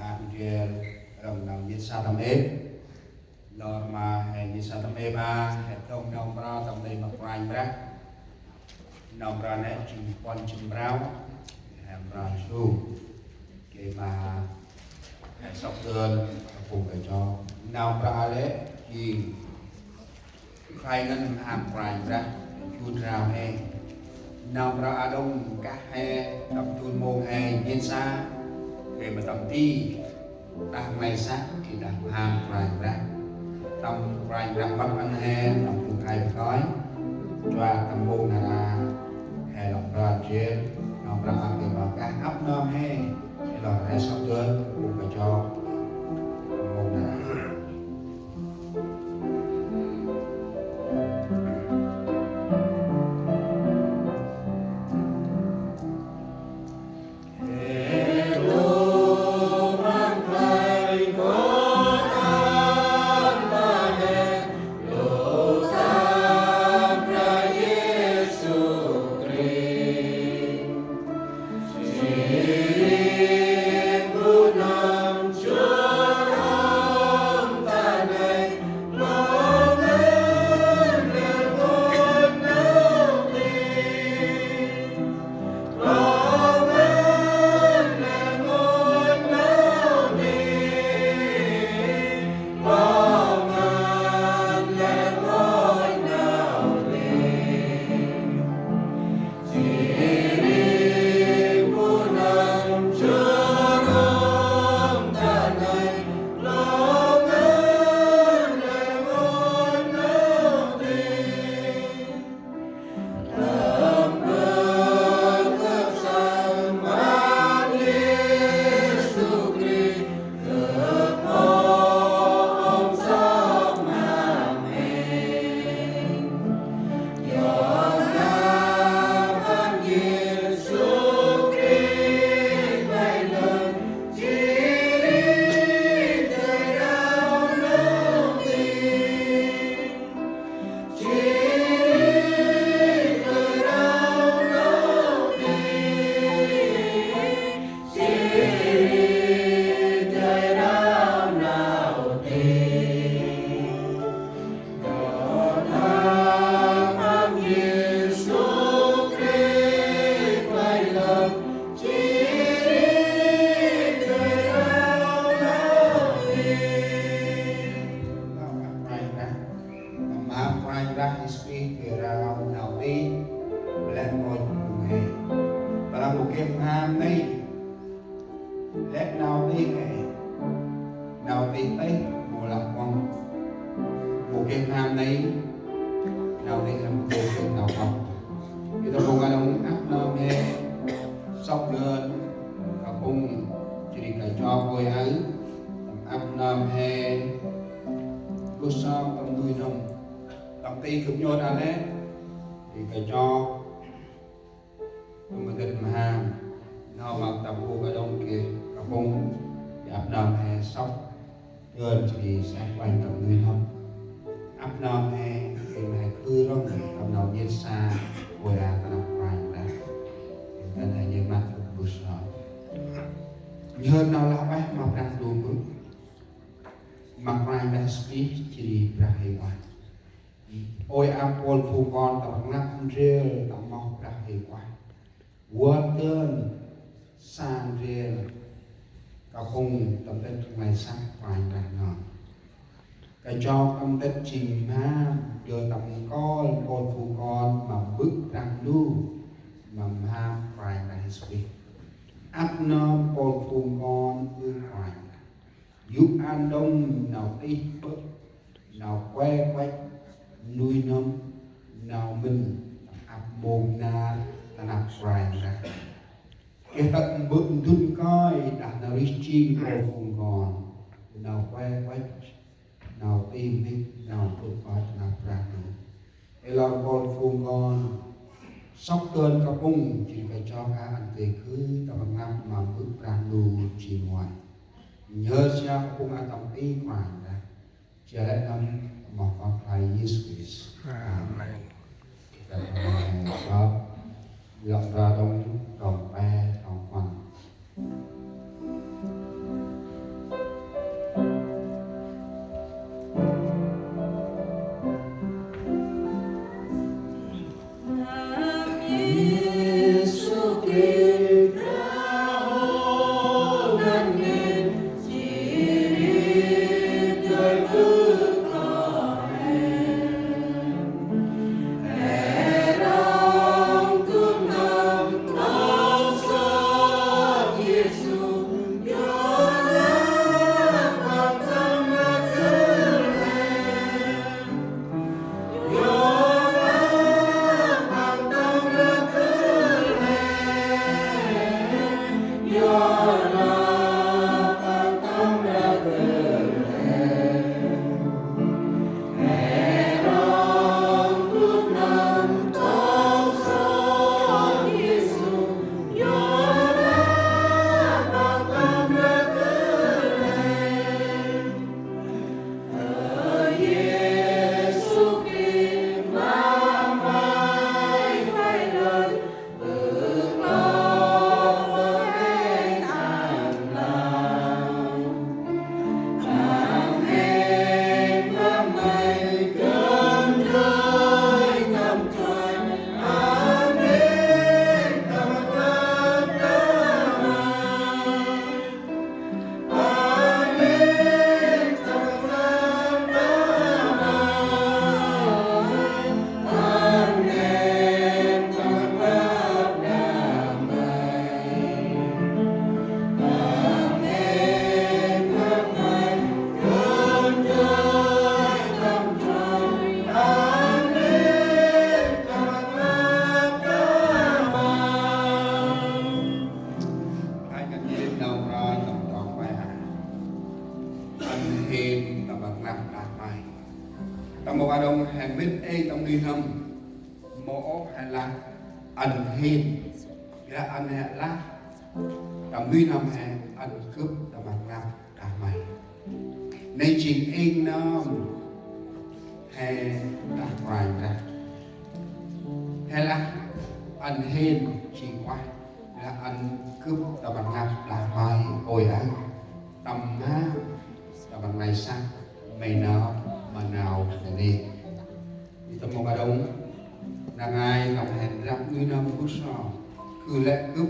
bạn về đồng đồng như sa tâm ế lo mà hệ như sa tâm ế ba hệ thông đồng ra tâm đây mà quanh ra đồng ra này chim quan chim rau hàm ra su cái mà hệ sọc đơn cùng phải cho đồng ra lẽ thì khai ngân hàm quanh ra chun rau hè đồng ra đông các hè tập chun môn hè nhiên sa về mà tâm ti đang ngày sáng thì đang hàm quanh ra tâm quanh ra bắt ăn hè tâm chun khai khói cho tâm môn là hè lòng ra trên lòng ra ăn thì vào các ấp non hè hay là hè sắp tới cũng phải cho tâm môn là ôi apol phu con tập ngắt rêu tập mọc ra hiệu quả vua tương sang rêu cả cùng tập tên trong ngày sáng hoài ra ngọn cái cho tâm đất trình ha đưa tập con phu con mà bước răng đu mà ham hoài ra hết áp non phu con ư hoài giúp an đông nào ít bớt nào que quách nuôi nấm nào mình áp mồm na ta nạp xoài ra cái tận bụng đun coi đã nào đi chim cô phùng gòn nào que quách nào tim hết nào tụt coi ta nạp ra nữa cái lo con phùng gòn sóc cơn có bung chỉ phải cho cả ăn về cứ ta bằng năm mà bước ra lù chỉ ngoài nhớ cha cũng ăn tổng tí ngoài ra trở lại năm một con phải Jesus Amen đó lọc ra đông đồng ba đồng quần Trong một đồng hàng biết trong đi năm mổ hay là ăn hiền là ăn hệ lá trong đi năm hàng ăn cướp trong mặt năm đã mày nên chính anh năm hay đã hoài ra hay là ăn hiền chỉ quay là ăn cướp trong mặt năm đã mày ôi ăn tầm ha trong mặt này sang mày nào mà nào để đi trong một đồng là ngày gặp hẹn rằng như năm phút sau cứ lẽ cướp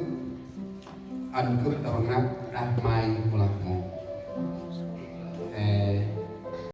ăn cướp tàu năm ra mai một lần một